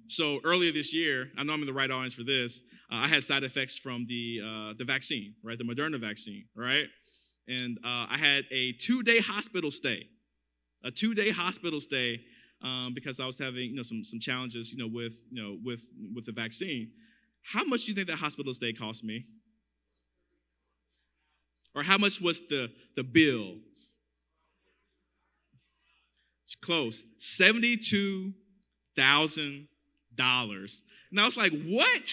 So earlier this year, I know I'm in the right audience for this. I had side effects from the vaccine, right? The Moderna vaccine, right? And I had a 2-day hospital stay, because I was having some challenges with the vaccine. How much do you think that hospital stay cost me? Or how much was the bill? It's close, $72,000. And I was like, what?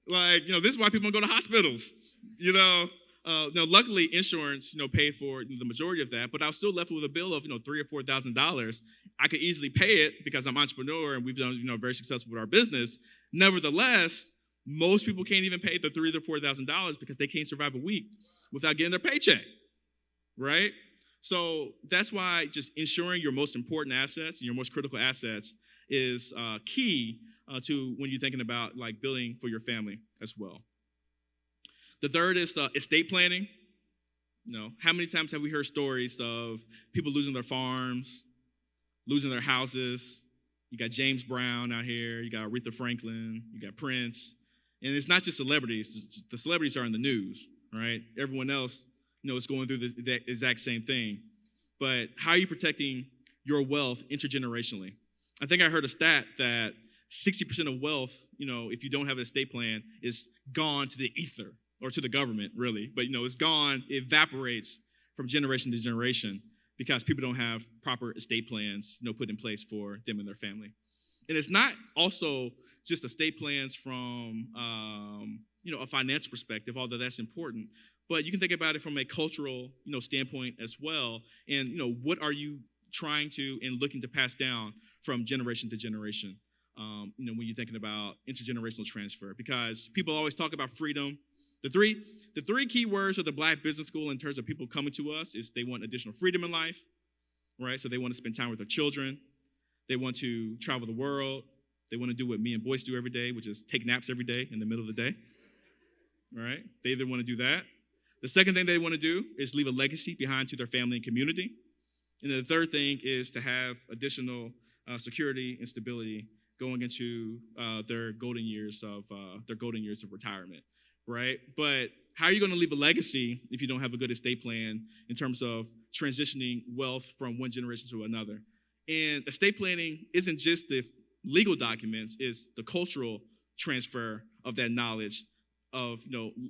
Like, this is why people don't go to hospitals. Now, luckily, insurance, paid for the majority of that, but I was still left with a bill of, $3,000 or $4,000. I could easily pay it because I'm an entrepreneur and we've done, very successful with our business. Nevertheless, most people can't even pay the $3,000 or $4,000 because they can't survive a week without getting their paycheck, right? So that's why just ensuring your most important assets and your most critical assets is key to when you're thinking about like building for your family as well. The third is estate planning. How many times have we heard stories of people losing their farms, losing their houses? You got James Brown out here, you got Aretha Franklin, you got Prince. And it's not just celebrities. The celebrities are in the news, right? Everyone else, is going through the exact same thing. But how are you protecting your wealth intergenerationally? I think I heard a stat that 60% of wealth, if you don't have an estate plan, is gone to the ether or to the government, really. But, it's gone, it evaporates from generation to generation because people don't have proper estate plans, put in place for them and their family. And it's not also just estate plans from, a financial perspective, although that's important. But you can think about it from a cultural, standpoint as well. And, what are you trying to and looking to pass down from generation to generation, when you're thinking about intergenerational transfer? Because people always talk about freedom. The three key words of the Black Business School in terms of people coming to us is they want additional freedom in life, right? So they want to spend time with their children. They want to travel the world. They want to do what me and Boyce do every day, which is take naps every day in the middle of the day, right? They either want to do that. The second thing they want to do is leave a legacy behind to their family and community. And the third thing is to have additional security and stability going into their golden years of retirement, right? But how are you going to leave a legacy if you don't have a good estate plan in terms of transitioning wealth from one generation to another? And estate planning isn't just the legal documents, it's the cultural transfer of that knowledge of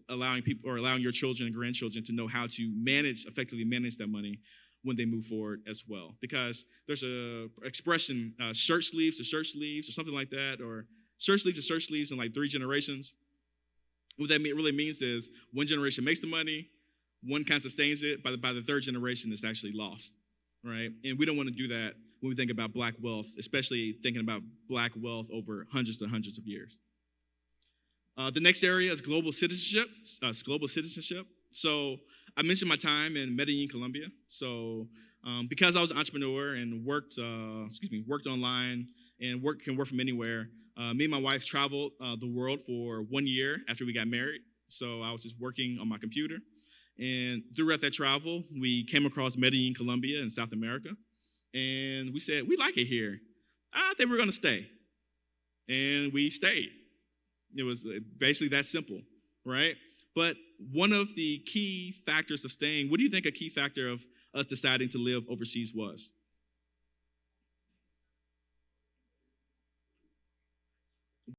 allowing people or allowing your children and grandchildren to know how to effectively manage that money when they move forward as well. Because there's a expression, shirt sleeves to shirt sleeves or something like that, or shirt sleeves to shirt sleeves in like 3 generations. What that really means is one generation makes the money, one kind of sustains it, by the third generation it's actually lost, right? And we don't want to do that when we think about Black wealth, especially thinking about Black wealth over hundreds and hundreds of years. The next area is global citizenship. So I mentioned my time in Medellin, Colombia. So because I was an entrepreneur and worked online and can work from anywhere, me and my wife traveled the world for 1 year after we got married. So I was just working on my computer. And throughout that travel, we came across Medellin, Colombia in South America. And we said, we like it here. I think we're going to stay. And we stayed. It was basically that simple, right? But one of the key factors of staying, what do you think a key factor of us deciding to live overseas was?